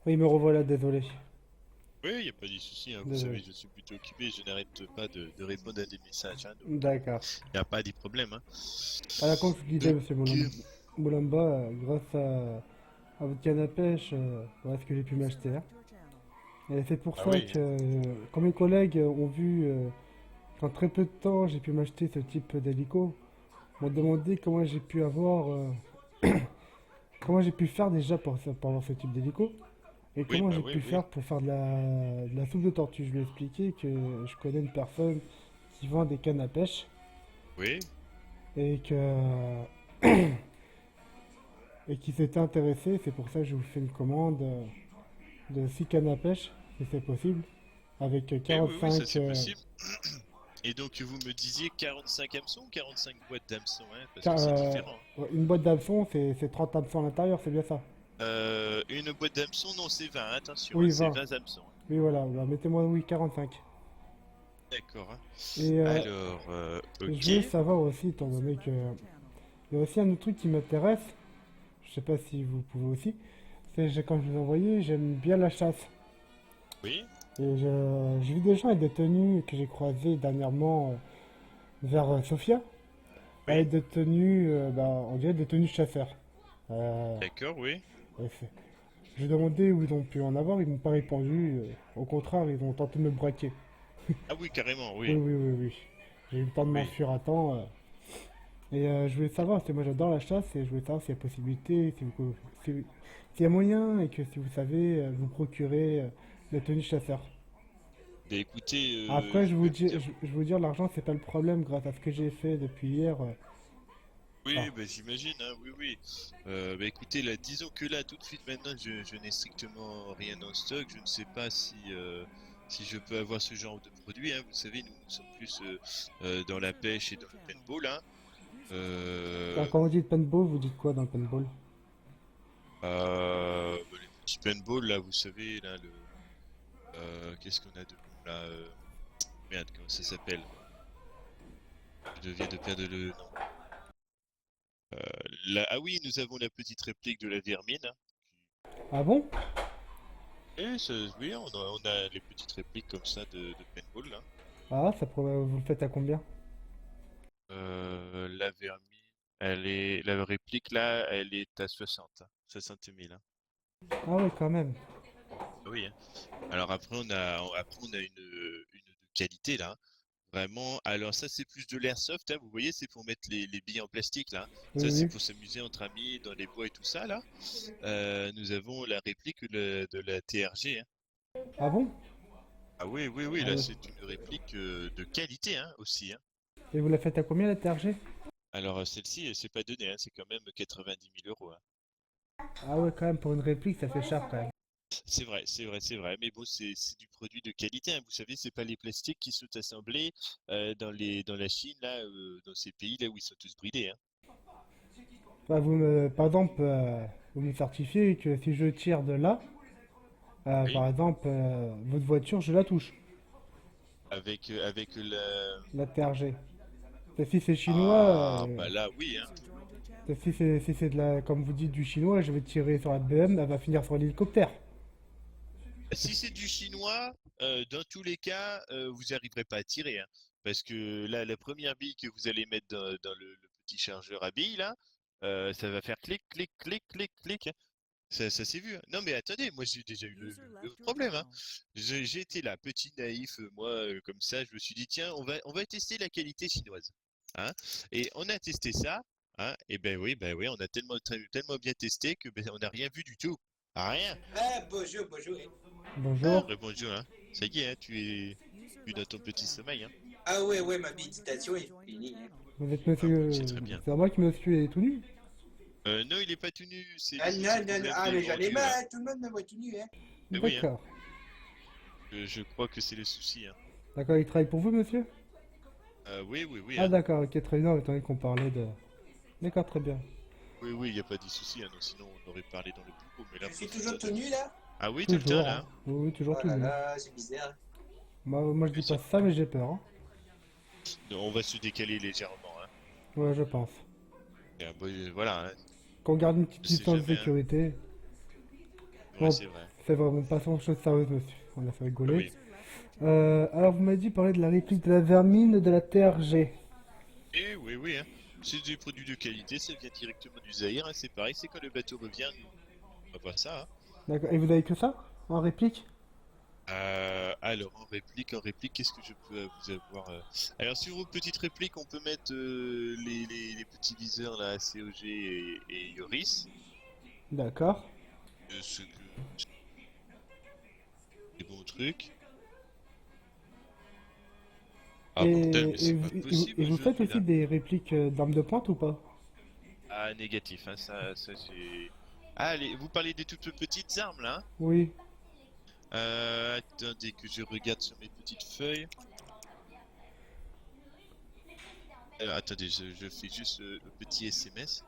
Oui, me revoilà, désolé. Oui, il n'y a pas de souci, hein. Vous Désolé. savez, je suis plutôt occupé, je n'arrête pas de répondre à des messages, hein, donc D'accord. il n'y a pas de problème, hein. Alors, comme je vous disais, Donc, monsieur euh, Moulamba, grâce à votre canne à pêche, voilà ce que j'ai pu m'acheter là. Et c'est pour ah ça oui, que, quand mes collègues ont vu qu'en très peu de temps j'ai pu m'acheter ce type d'hélico, m'ont demandé comment j'ai pu avoir, comment j'ai pu faire déjà pour avoir ce type d'hélico. Et oui, comment bah j'ai oui, pu oui, faire pour faire de la soupe de tortue. Je lui ai expliqué que je connais une personne qui vend des cannes à pêche oui. et que et qui s'était intéressé. C'est pour ça que je vous fais une commande de 6 cannes à pêche, si c'est possible, avec Oui, oui, oui, ça 45. c'est possible. Et donc, vous me disiez 45 hameçons ou 45 boîtes d'hameçons, hein, parce que Car, c'est différent, hein. ouais, une boîte d'hameçon, c'est 30 hameçons à l'intérieur, c'est bien ça? Une boîte d'hameçons, non, c'est 20, attention, hein, Oui, c'est 20. 20 hameçons, hein. Oui, voilà, bah, mettez-moi, oui, 45. D'accord, hein. Et Alors, je ok, voulais savoir aussi, étant donné que il y a aussi un autre truc qui m'intéresse, je sais pas si vous pouvez aussi, c'est quand je vous ai envoyé, j'aime bien la chasse. oui, Et j'ai vu des gens avec des tenues que j'ai croisées dernièrement vers Sofia, oui, avec des tenues, bah, on dirait des tenues de chasseurs. Euh, d'accord, oui. et j'ai demandé où ils ont pu en avoir, ils m'ont pas répondu. Au contraire, ils ont tenté de me braquer. Ah oui, carrément, Oui, oui, oui, oui, oui. J'ai eu le temps de oui. m'enfuir à temps. Et je voulais savoir, parce que moi j'adore la chasse, et je voulais savoir s'il y a possibilité, s'il y a moyen, et que si vous savez, vous procurer la tenue de chasseur. Ben écoutez, Après, je vais vous dire. je vous dire, l'argent, c'est pas le problème, grâce à ce que j'ai fait depuis hier. Oui, Ah, ben j'imagine, hein, oui, oui. Ben écoutez, là, disons que là, tout de suite, maintenant, je n'ai strictement rien en stock. Je ne sais pas si je peux avoir ce genre de produit, hein. Vous savez, nous sommes plus dans la pêche et dans le paintball, hein. quand vous dites paintball, vous dites quoi dans le paintball? Ben, les petits paintballs, là, vous savez, là, qu'est-ce qu'on a de bon, là? Merde, comment ça s'appelle? Je viens de perdre le nom. Ah oui, nous avons la petite réplique de la vermine, hein. Ah bon? Et oui, on a les petites répliques comme ça de paintball là. Ah, vous le faites à combien? La vermine, la réplique là, elle est à 60, hein, 60 000, hein. Ah ouais, quand même. Ah oui, hein. Alors après on a une de qualité là, hein. Vraiment. Alors ça c'est plus de l'airsoft, hein, vous voyez, c'est pour mettre les billes en plastique là. Oui, Ça c'est oui. pour s'amuser entre amis dans les bois et tout ça là. Nous avons la réplique de la TRG, hein. Ah bon? Ah oui, oui, oui, Ah là ouais. c'est une réplique de qualité, hein, aussi, hein. Et vous la faites à combien la TRG? Alors celle-ci, c'est pas donné, hein, c'est quand même 90 000 euros, hein. Ah ouais, quand même, pour une réplique, ça fait cher quand même. C'est vrai, c'est vrai, c'est vrai. Mais bon, c'est du produit de qualité, hein. Vous savez, c'est pas les plastiques qui sont assemblés dans la Chine, là, dans ces pays là où ils sont tous bridés, hein. Bah, par exemple, vous me certifiez que si je tire de là, Oui. par exemple, votre voiture, je la touche, Avec la. la TRG. Et si c'est chinois, Ah, bah là, oui, hein. si c'est comme vous dites, du chinois, je vais tirer sur la BM, elle va finir sur l'hélicoptère. Si c'est du chinois, dans tous les cas, vous arriverez pas à tirer, hein. Parce que là, la première bille que vous allez mettre dans le petit chargeur à billes, là, ça va faire clic, clic, clic, clic, clic, hein. Ça s'est vu, hein. Non, mais attendez, moi j'ai déjà eu le problème, hein. J'ai été là, petit naïf, moi, comme ça, je me suis dit, tiens, on va tester la qualité chinoise, hein. Et on a testé ça, hein. Et ben oui, on a tellement bien testé que ben, on n'a rien vu du tout. Rien. Ah, bonjour, bonjour. Ah, Bonjour. bonjour, hein. Ça y est, hein, tu es dans ton petit sommeil, hein. Ah ouais, ouais, ma méditation est finie, hein. Vous êtes Ah monsieur. oui, c'est très bien. C'est à moi qui monsieur est tout nu? Non, il est pas tout nu, c'est Ah le non, petit non, non, problème ah des mais j'en ai bordures, hein. marre, tout le monde me voit tout nu, hein. Eh oui, hein. D'accord. Je crois que c'est le souci, hein. D'accord, il travaille pour vous, monsieur? Oui, oui, oui, Ah hein. d'accord, ok, très bien, étant donné qu'on parlait de... D'accord, très bien. Oui, oui, il n'y a pas de souci, hein, non, sinon on aurait parlé dans le bureau, mais là Je pour suis le coup ça toujours tout tombe. nu, là. Ah oui, tout le temps Toujours, là, hein. hein. Oui, oui, toujours Oh tout là nu. là, c'est bizarre. Moi, je dis pas ça, mais j'ai peur, hein. Non, on va se décaler légèrement, hein. Ouais, je pense. Et, voilà, hein. qu'on garde une petite Je sais distance de jamais, hein. sécurité. Ouais, Bon, c'est vrai. c'est vraiment pas sans chose sérieuse, monsieur. On a fait Ah rigoler. oui. Alors, vous m'avez dit parler de la réplique de la vermine de la TRG. Et oui, oui, hein. C'est des produits de qualité, ça vient directement du Zaïre, hein. C'est pareil, c'est quand le bateau revient, on va voir ça, hein. D'accord. Et vous avez que ça en réplique? Alors, en réplique, qu'est-ce que je peux vous avoir Alors, sur vos petites répliques, on peut mettre les petits viseurs là, COG et Yoris. D'accord. Ce que des bons trucs. Ah bordel, mais Et c'est vous, pas possible et vous faites aujourd'hui aussi là. des répliques d'armes de pointe ou pas? Ah, négatif, hein, ça c'est. Ah, vous parlez des toutes petites armes là, hein. Oui. Attendez que je regarde sur mes petites feuilles. Alors, attendez, je fais juste le petit SMS.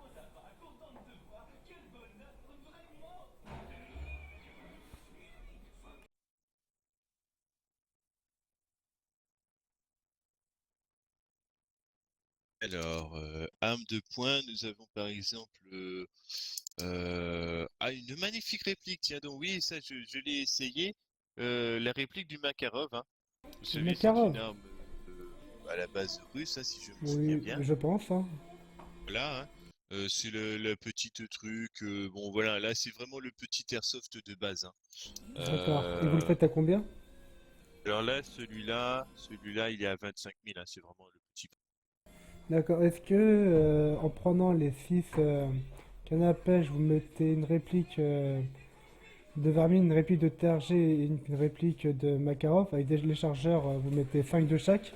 Alors, arme de poing, nous avons par exemple une magnifique réplique. Tiens donc, oui, ça je l'ai essayé. La réplique du Makarov, hein. Vous Le savez, c'est Makarov. une arme à la base russe, hein, si je me souviens Oui, bien. je pense, hein. Voilà, hein. C'est le petit truc. Bon, voilà, là c'est vraiment le petit airsoft de base, hein. D'accord. Et vous le Euh, faites à combien? alors là, celui-là, il est à 25 000, hein, c'est vraiment le petit. D'accord. Est-ce que en prenant les 6 cannes à pêche, vous mettez une réplique de vermine, une réplique de TRG et une réplique de Makarov avec les chargeurs, vous mettez 5 de chaque?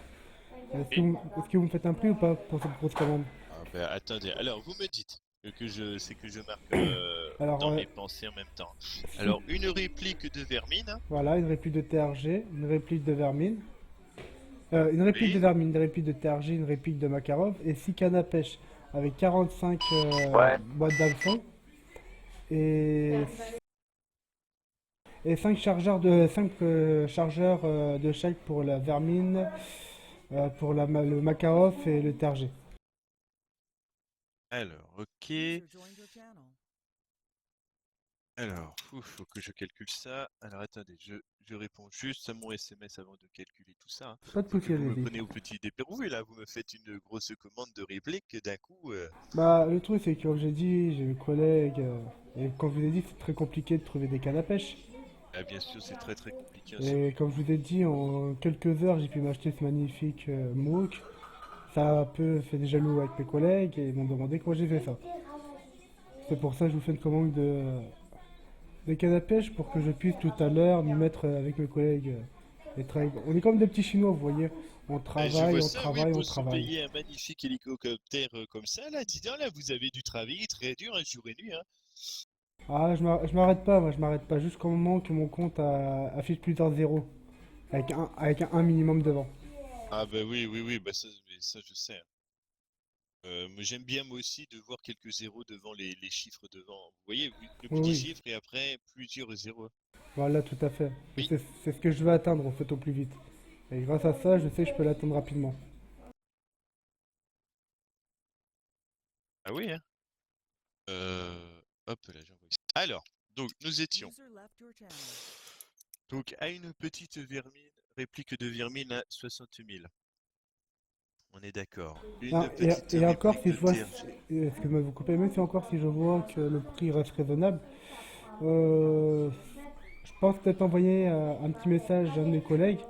Et Est-ce que vous me faites un prix ou pas pour cette grosse commande? ah, ben, attendez, alors vous me dites c'est que je marque Alors, dans mes pensées en même temps. si- Alors, une réplique de vermine, hein. voilà, une réplique de TRG, une réplique de vermine. Une réplique de Oui, vermine, une réplique de TRG, une réplique de Makarov et 6 cannes à pêche avec 45 Ouais. boîtes d'hameçon et, 5 chargeurs de chaque pour la vermine, pour le Makarov et le TRG. alors, ok. Alors, faut que je calcule ça. Alors, attendez, je réponds juste à mon SMS avant de calculer tout ça, hein. Pas de C'est que souci, vous me allez-y. prenez au petit dépourvu, là, vous me faites une grosse commande de réplique d'un coup. Bah, le truc, c'est que comme j'ai dit, j'ai mes collègues, et comme je vous ai dit, c'est très compliqué de trouver des cannes à pêche. Ah, bien sûr, c'est très très compliqué en ce Et moment. comme je vous ai dit, en quelques heures, j'ai pu m'acheter ce magnifique MOOC. Ça a un peu fait des jaloux avec mes collègues et ils m'ont demandé comment j'ai fait ça. C'est pour ça que je vous fais une commande de canne à pêche pour que je puisse tout à l'heure m'y mettre avec mes collègues et travailler. On est comme des petits Chinois, vous voyez. On Je travaille, vois on ça, oui, travaille, on pour se travaille. payer un magnifique hélicoptère comme ça, là, dis donc, là, vous avez dû travailler très dur, un jour et nuit, hein. Ah, je m'arrête pas, moi, je m'arrête pas jusqu'au moment que mon compte affiche plusieurs zéros, avec un minimum devant. Ah bah oui, oui, oui, bah ça, mais ça je sais, hein. Mais j'aime bien moi aussi de voir quelques zéros devant les chiffres devant. Vous voyez, oui, le Oui, petit oui, chiffre et après plusieurs zéros. voilà, tout à fait. Et Oui, c'est ce que je veux atteindre, en fait, au plus vite. Et grâce à ça, je sais que je peux l'atteindre rapidement. ah oui, hein. Hop là, j'envoie ça. Alors, donc nous étions donc à une petite vermine, réplique de vermine à 60 000. On est d'accord. Une Ah, petite et encore, réplique si de je vois, TRG. excuse-moi de vous couper, même si encore si je vois que le prix reste raisonnable, euh, je pense peut-être envoyer un petit message à un de mes collègues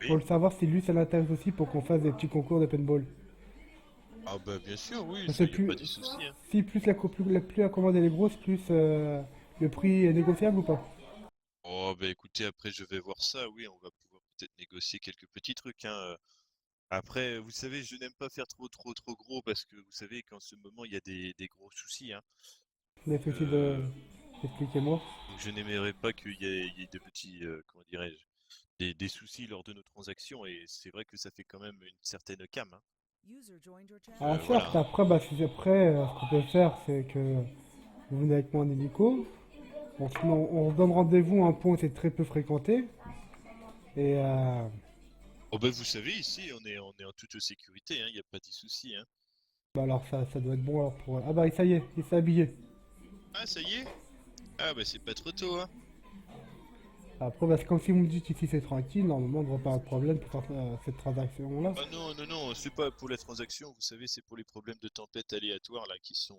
pour Oui. le savoir si lui ça l'intéresse aussi pour qu'on fasse des petits concours de paintball. Ah bah bien sûr, oui, Parce que ça y a pas de souci, hein. si plus plus la commande elle est grosse, plus le prix est négociable ou pas? Oh bah écoutez, après je vais voir ça, oui, on va pouvoir peut-être négocier quelques petits trucs, hein. Après, vous savez, je n'aime pas faire trop gros parce que vous savez qu'en ce moment il y a des gros soucis, hein. Des soucis de... Euh, Expliquez-moi. donc je n'aimerais pas qu'il y ait de petits, comment dirais-je, des soucis lors de nos transactions et c'est vrai que ça fait quand même une certaine cam, hein. Ah Voilà, certes, hein. après, bah, si après, ce qu'on peut faire, c'est que vous venez avec moi en hélico, on se donne rendez-vous à un point où c'est très peu fréquenté, et Oh bah vous savez, ici on est en toute sécurité, hein, il n'y a pas de souci, hein. Bah alors ça doit être bon alors pour... Ah bah ça y est, il s'est habillé. Ah, ça y est? Ah, bah c'est pas trop tôt, hein. Après, parce que comme si vous me dites ici c'est tranquille, normalement on ne devrait pas avoir de problème pour faire cette transaction-là. Ah non, non, non, c'est pas pour la transaction, vous savez, c'est pour les problèmes de tempête aléatoire là qui font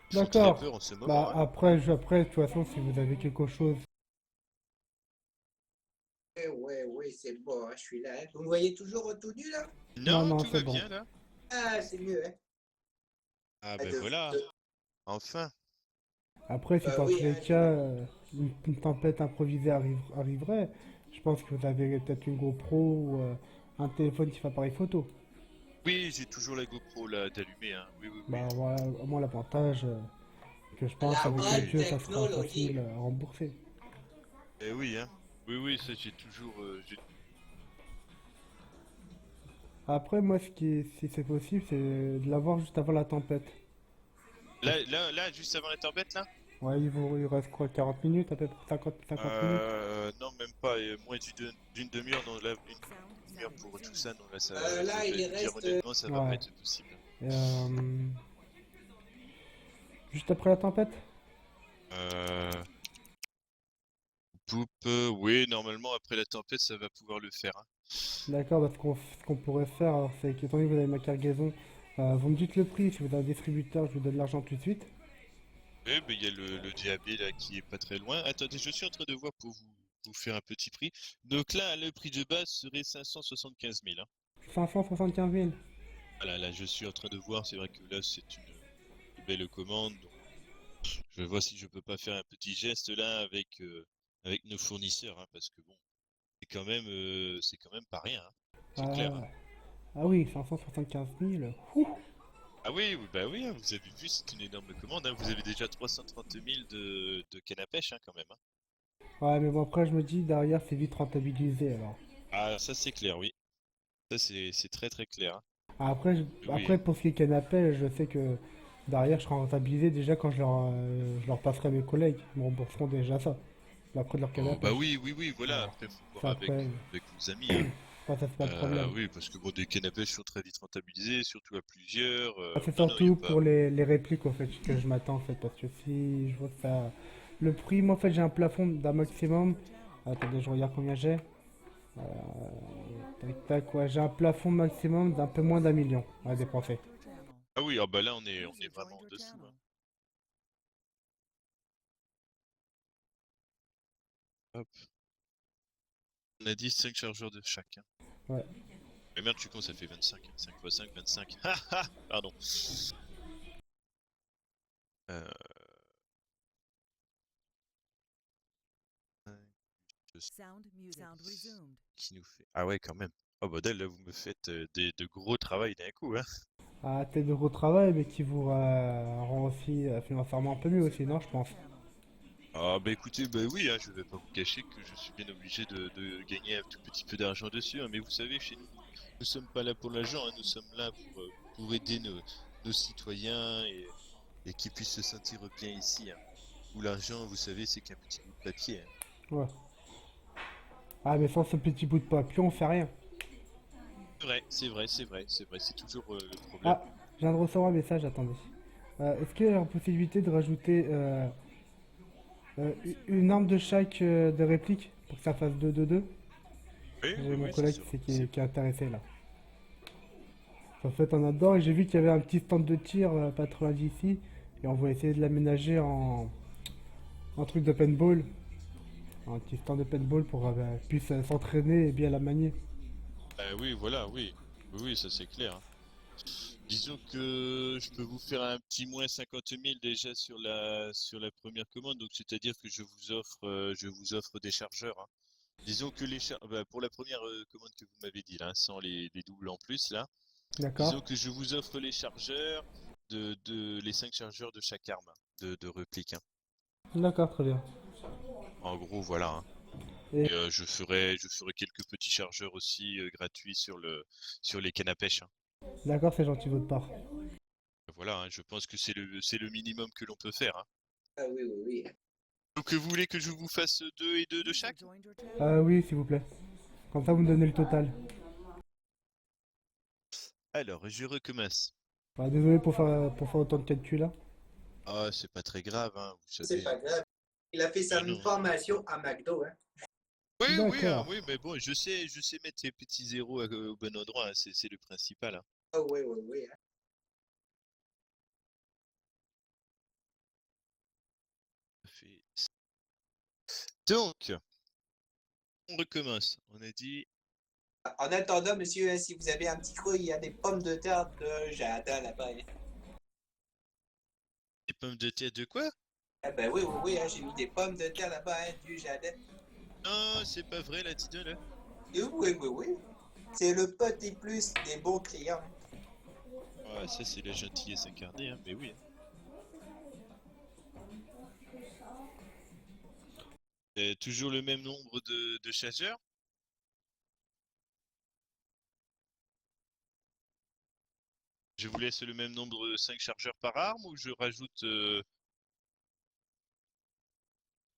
très D'accord. peur en ce Bah moment, hein. après, de toute façon, si vous avez quelque chose... Ouais, c'est bon, hein, je suis là, hein. Vous me voyez toujours tout nu, là? Non, Non, non, tout c'est va bon. bien là. Ah, c'est mieux, hein. Ah Ah, ben voilà, enfin. Après, si bah dans tous oui, les hein, cas, une tempête improvisée arriverait, je pense que vous avez peut-être une GoPro ou un téléphone qui fait appareil photo. Oui, j'ai toujours la GoPro là d'allumer, hein. Oui, oui, oui. Bah voilà, au moins l'avantage que je pense la avec les haute jeux, ça sera technologie. facile à rembourser. Eh oui, hein. Oui, oui, ça j'ai toujours. Après, moi, si c'est possible, c'est de l'avoir juste avant la tempête. Là, juste avant la tempête là? Ouais, il reste quoi, 40 minutes, à peu près 50 minutes? Non, même pas. Moins d'une demi-heure, non, là, une demi-heure pour tout ça, non, là, Là, je vais il vous dire reste. honnêtement, ça va pas Ouais. être possible. Et, juste après la tempête? Euh, Poupe, oui, normalement, après la tempête, ça va pouvoir le faire, hein. D'accord, parce ce qu'on pourrait faire, alors, c'est qu'étant donné que vous avez ma cargaison, vous me dites le prix, si vous avez un distributeur, je vous donne l'argent tout de suite. Eh ben, il y a le DAB là qui est pas très loin. Attendez, je suis en train de voir pour vous faire un petit prix. Donc là, le prix de base serait 575 000, hein. 575 000. Voilà, là, je suis en train de voir. C'est vrai que là, c'est une belle commande. Donc, je vois si je peux pas faire un petit geste là avec nos fournisseurs, hein, parce que bon, c'est quand même pas rien, hein. C'est clair, hein. Ah, ah oui, 575 000. Ouh. Ah oui, oui, bah oui, hein, vous avez vu, c'est une énorme commande, hein. Vous avez déjà 330 000 de canne à pêche, hein, quand même, hein. Ouais, mais bon, après, je me dis, derrière, c'est vite rentabilisé, alors. Ah, ça c'est clair, oui. Ça c'est très très clair, hein. Ah, Oui, après, pour ce qui est canapé, je sais que derrière, je serai rentabilisé déjà quand je leur passerai à mes collègues. Ils me rembourseront déjà ça. Après de leur canne à oh, bah pêche. oui, oui, oui, voilà. Voilà. Après, faut voir Ça, après, avec vos amis, hein. ça c'est pas le problème. Oui, parce que bon, des cannes à pêche sont très vite rentabilisées, surtout à plusieurs. Ah, c'est Non, non, il y a surtout pas. pour les répliques, en fait, que je m'attends, en fait. Parce que si je vois que ça. Le prix, moi, en fait, j'ai un plafond d'un maximum. Attendez, je regarde combien j'ai. Tac, tac, ouais, j'ai un plafond maximum d'un peu moins d'1 million à dépenser. Ah oui, ah bah là on est vraiment en dessous, hein. Hop. On a dit 5 chargeurs de chaque, hein. Ouais. Mais merde, je suis con, ça fait 25, hein. 5 x 5, 25. Ah ah, pardon. Euh, qui nous fait. Ah ouais, quand même. Oh bah là vous me faites de gros travail d'un coup, hein. À tête de gros travail, mais qui vous rend aussi financièrement un peu mieux aussi, non, je pense. Ah bah écoutez, bah oui, hein, je vais pas vous cacher que je suis bien obligé de gagner un tout petit peu d'argent dessus, hein, mais vous savez, chez nous, nous sommes pas là pour l'argent, hein, nous sommes là pour aider nos citoyens et qu'ils puissent se sentir bien ici, hein. Où l'argent, vous savez, c'est qu'un petit bout de papier, hein. Ouais. Ah, mais sans ce petit bout de papier, on fait rien. C'est vrai, c'est vrai, c'est vrai, c'est vrai, c'est toujours le problème. Ah, je viens de recevoir un message, attendez. Est-ce qu'il y a la possibilité de rajouter une arme de chaque de réplique pour que ça fasse 2-2-2? Oui, J'ai oui, mon oui, ça collègue sera qui possible. est intéressé là. En fait, on adore et j'ai vu qu'il y avait un petit stand de tir pas trop loin d'ici et on va essayer de l'aménager en truc de paintball. Un petit stand de paintball pour qu'elle puisse s'entraîner et bien la manier. Oui, voilà, oui. Oui, oui, ça c'est clair, hein. Disons que je peux vous faire un petit moins 50 000 déjà sur la première commande, donc c'est-à-dire que je vous offre des chargeurs, hein. Disons que pour la première commande que vous m'avez dit là, hein, sans les doubles en plus là, D'accord? disons que je vous offre les chargeurs les 5 chargeurs de chaque arme, hein, de réplique, hein. D'accord, très bien. En gros, voilà, hein. Et Et je ferai quelques petits chargeurs aussi gratuits sur les cannes à pêche, hein. d'accord, c'est gentil de votre part. Voilà, hein, je pense que c'est le minimum que l'on peut faire, hein. Ah oui, oui, oui. Donc vous voulez que je vous fasse deux et deux de chaque? Ah oui, s'il vous plaît. Comme ça, vous me donnez le total. Alors, je recommence. Bah, désolé pour faire autant de calculs là. Ah, c'est pas très grave, hein, vous C'est savez. pas grave. Il a fait sa Non, non. formation à McDo, hein. Oui, oui, hein, D'accord. oui, mais bon, je sais mettre ces petits zéros au bon endroit, hein, c'est le principal, hein. Ah oui, oui, oui, hein. Ça fait- Donc, on recommence. On a dit En attendant, monsieur, hein, si vous avez un petit creux, il y a des pommes de terre de jardin là-bas, hein. des pommes de terre de quoi? Ah ben oui, oui, oui, hein, j'ai mis des pommes de terre là-bas, hein, du jardin. Non, c'est pas vrai, la Tito, là. Et oui, oui, oui. C'est le petit plus des bons clients. Ah, ça, c'est la gentillesse incarnée, hein, mais oui, hein. Toujours le même nombre de chargeurs? Je vous laisse le même nombre de 5 chargeurs par arme ou je rajoute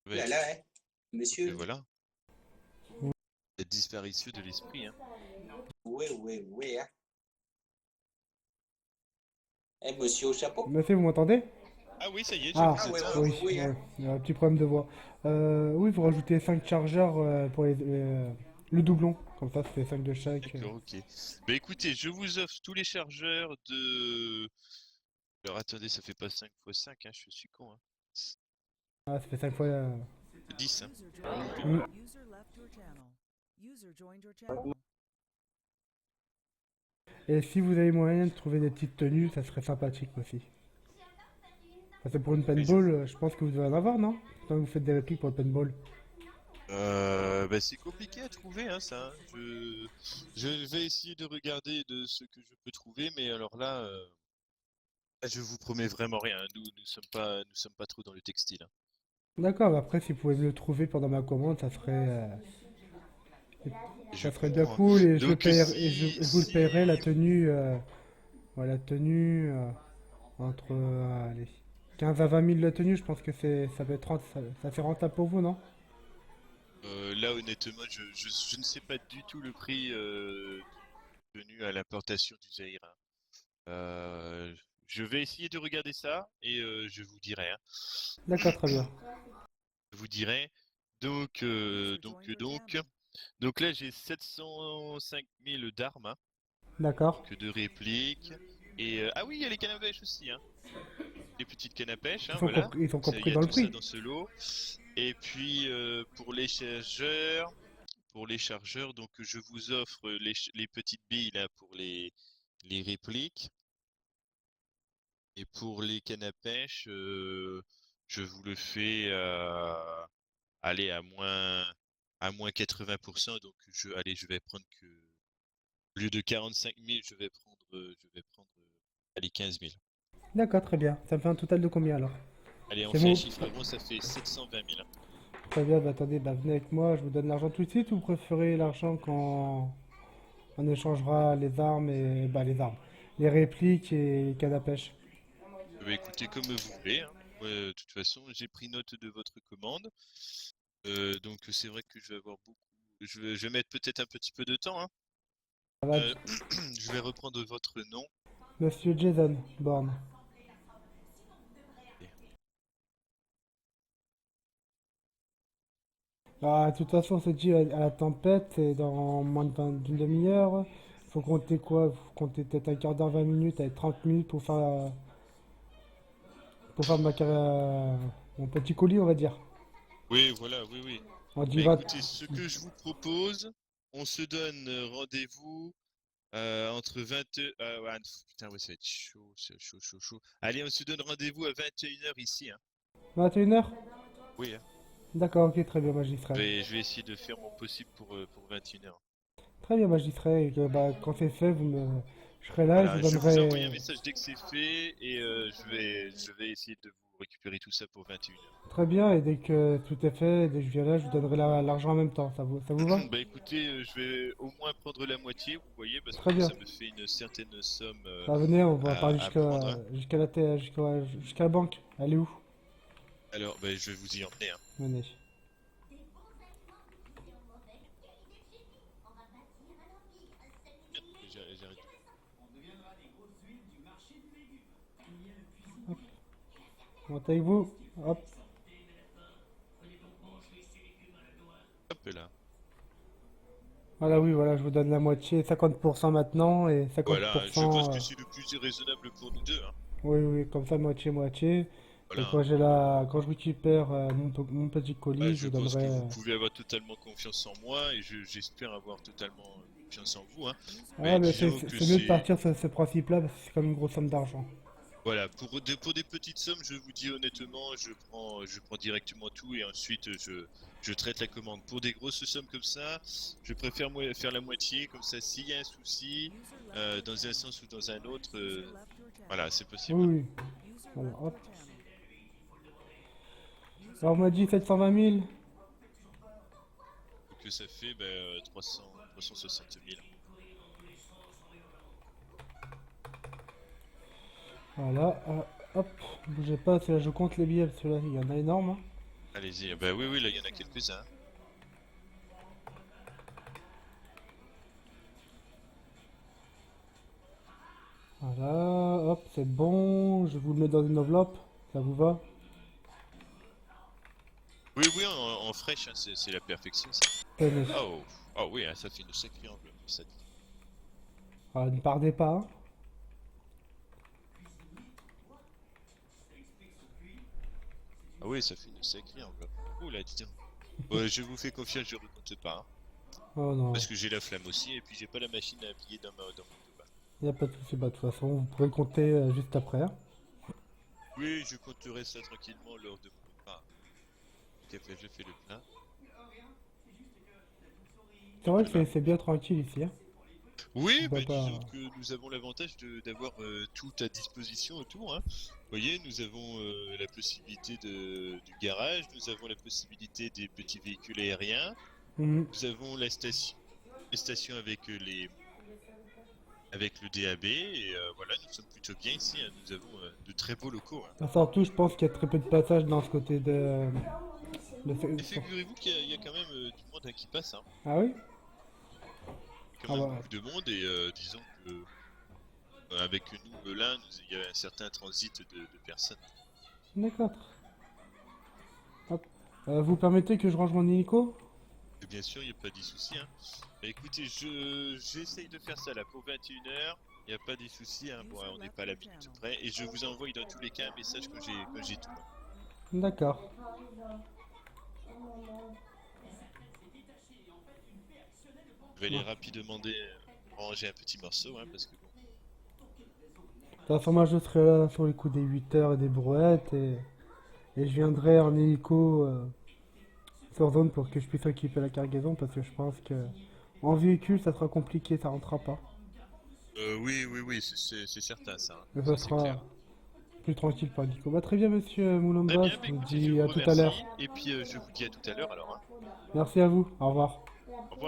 ouais, Là, là, hein. ok, Monsieur, voilà. La disparition de l'esprit, hein. oui, oui, oui, hein. Eh, monsieur au chapeau? Monsieur, vous m'entendez? Ah oui, ça y est, je Ah, vous Ah oui, attends, oui, hein. oui, oui, oui, hein. ouais, il y a un petit problème de voix. Oui, vous rajoutez 5 chargeurs pour le doublon. Comme ça fait 5 de chaque. D'accord, ok. Bah écoutez, je vous offre tous les chargeurs de... Alors attendez, ça fait pas 5 x 5, hein, je suis con, hein. Ah, ça fait 5 fois. 10, hein. User joined. Mm. User left your channel. User joined your channel. Et si vous avez moyen de trouver des petites tenues, ça serait sympathique aussi. Parce que pour une Mais je- paintball, je pense que vous devez en avoir, non? Quand vous faites des répliques pour le paintball. Bah c'est compliqué à trouver, hein, ça, hein. Je vais essayer de regarder de ce que je peux trouver, mais alors là, je vous promets vraiment rien. Nous sommes pas trop dans le textile, hein. D'accord, bah après, si vous pouvez me le trouver pendant ma commande, Je ça serait bien comprends, hein. cool et je le Donc paierai, et je vous le paierai la si tenue, ouais, la tenue entre allez, 15 à 20 000 la tenue, je pense que ça peut être ça fait rentable pour vous, non? là honnêtement, je ne sais pas du tout le prix du venu à l'importation du Zaïre, hein. Euh, je vais essayer de regarder ça et je vous dirai, hein. D'accord, très bien. Je vous dirai. Donc, User joined your channel. donc là j'ai 705 000 d'armes, hein, D'accord. donc de répliques. Et ah oui, il y a les cannes à pêche aussi, hein. Les petites cannes à pêche, hein, voilà. Ils sont Il compris y a dans le tout ça prix. dans ce lot. Et puis pour les chargeurs, donc je vous offre les petites billes là pour les répliques. Et pour les cannes à pêche, je vous le fais aller à moins 80%. Donc allez, je vais prendre que au lieu de 45 000, je vais prendre allez 15 000. D'accord, très bien. Ça me fait un total de combien alors? Allez, on C'est fait un bon. chiffre rond, ça fait 720 000. Très bien, bah attendez, bah venez avec moi, je vous donne l'argent tout de suite ou vous préférez l'argent quand on échangera les armes et bah les armes, les répliques et les cannes à pêche? Bah, écoutez, comme vous voulez, hein. Moi, de toute façon, j'ai pris note de votre commande. Donc c'est vrai que je vais avoir beaucoup. Je vais mettre peut-être un petit peu de temps, hein. Ça va, Euh, je vais reprendre votre nom. Monsieur Jason Bourne. Ah, de toute façon, c'est dû à la tempête, c'est dans moins d'une demi-heure. Faut compter quoi? Faut compter peut-être un quart d'heure, 20 minutes, avec 30 minutes pour faire mon petit colis, on va dire. Oui, voilà, oui, oui. On dit Bah 20. écoutez, ce que je vous propose, on se donne rendez-vous entre 20 ouais, putain, ouais, ça va être chaud, c'est chaud, chaud, chaud. Allez, on se donne rendez-vous à 21h ici, hein. 21h? Oui, hein. D'accord, ok, très bien, moi j'y serai. Je vais essayer de faire mon possible pour 21h. Très bien, moi j'y serai. Et que, bah, quand c'est fait, je serai là, je vous Voilà, je vous envoie un donnerai. message dès que c'est fait et je vais essayer de vous récupérer tout ça pour 21h. Très bien, et dès que tout est fait, dès que je viens là, je vous donnerai l'argent en même temps. Ça vous va? Bah écoutez, je vais au moins prendre la moitié, vous voyez, parce que Très bon, bien. ça me fait une certaine somme Bah, venez, on va parler à prendre, hein. jusqu'à la banque. Elle est où? Alors, bah, je vais vous y emmener, hein. Venez. J'arrête. Montez avec vous. Hop. Hop là. Voilà, oui, voilà, je vous donne la moitié, 50% maintenant et Voilà, je 50%. pense que c'est le plus raisonnable pour nous deux, hein. Oui, oui, comme ça, moitié-moitié. Et Voilà. quand je récupère mon petit Ouais, colis, je je vous pense que donnerai. vous pouvez avoir totalement confiance en moi et j'espère avoir totalement confiance en vous, hein. Ah, Mais mais c'est disons que c'est mieux de c'est... partir sur ce principe-là parce que c'est comme une grosse somme d'argent. Voilà, pour des petites sommes, je vous dis honnêtement, je prends directement tout et ensuite je traite la commande. Pour des grosses sommes comme ça, je préfère faire la moitié, comme ça s'il y a un souci, dans un sens ou dans un autre, voilà, c'est possible. Oui, oui. Voilà, hop. Alors, on m'a dit 720 000. Donc ça fait 360 000. Voilà, hop. Bougez pas, c'est là, je compte les billets parce que là, il y en a énorme, hein. Allez-y, bah oui, oui, là il y en a quelques-uns. Voilà, hop, c'est bon. Je vous le mets dans une enveloppe. Ça vous va? Oui, oui, en fraîche, hein, c'est la perfection ça. Tenez. Oh, oh oui, hein, ça fait une sacrée enveloppe, ça dit. Ah, ne pardez pas, hein. Ah oui, ça fait une sacrée enveloppe. Oh là, dis donc. Ouais, je vous fais confiance, je recompte pas, hein. Oh non, Parce que j'ai la flamme aussi, et puis j'ai pas la machine à plier dans mon domaine. il n'y a pas de souci. Bah, de toute façon, vous pourrez le compter juste après, hein. Oui, je compterai ça tranquillement lors de mon repas. Ok, je fais le plein. C'est vrai que Voilà. c'est bien tranquille ici, hein. Oui, On bah va pas- disons que nous avons l'avantage d'avoir tout à disposition autour, hein. Vous voyez, nous avons la possibilité du garage, nous avons la possibilité des petits véhicules aériens, Mhm. nous avons les stations avec avec le DAB, et voilà, nous sommes plutôt bien ici, hein. Nous avons de très beaux locaux, hein. Surtout, je pense qu'il y a très peu de passages dans ce côté Et figurez-vous qu'il y a quand même du monde hein, qui passe, hein. Ah oui? Quand Ah même bah, beaucoup de monde, et disons que avec nous, Melun, il y a un certain transit de personnes. d'accord. Hop. Vous permettez que je range mon hélico? Et bien sûr, il n'y a pas de souci, hein. Bah, écoutez, j'essaye de faire ça là pour 21h. Il n'y a pas de souci, hein. Bon, on n'est pas à la minute près. Et je vous envoie dans tous les cas un message quand j'ai tout. D'accord. Je vais aller rapidement ranger un petit morceau, hein, parce que bon. De toute façon, moi, je serai là sur les coups des 8 heures et des brouettes et je viendrai en hélico sur zone pour que je puisse équiper la cargaison parce que je pense que en véhicule, ça sera compliqué, ça rentrera pas. Oui, oui, oui, c'est certain ça, hein. Mais Ça, ça c'est sera clair. plus tranquille pour l'hélico. Bah, très bien, monsieur Très Moulomba, bien, bah, je vous écoutez, je dis à vous tout à l'heure. remercie. Et puis je vous dis à tout à l'heure alors, hein. Merci à vous, au revoir. Au revoir.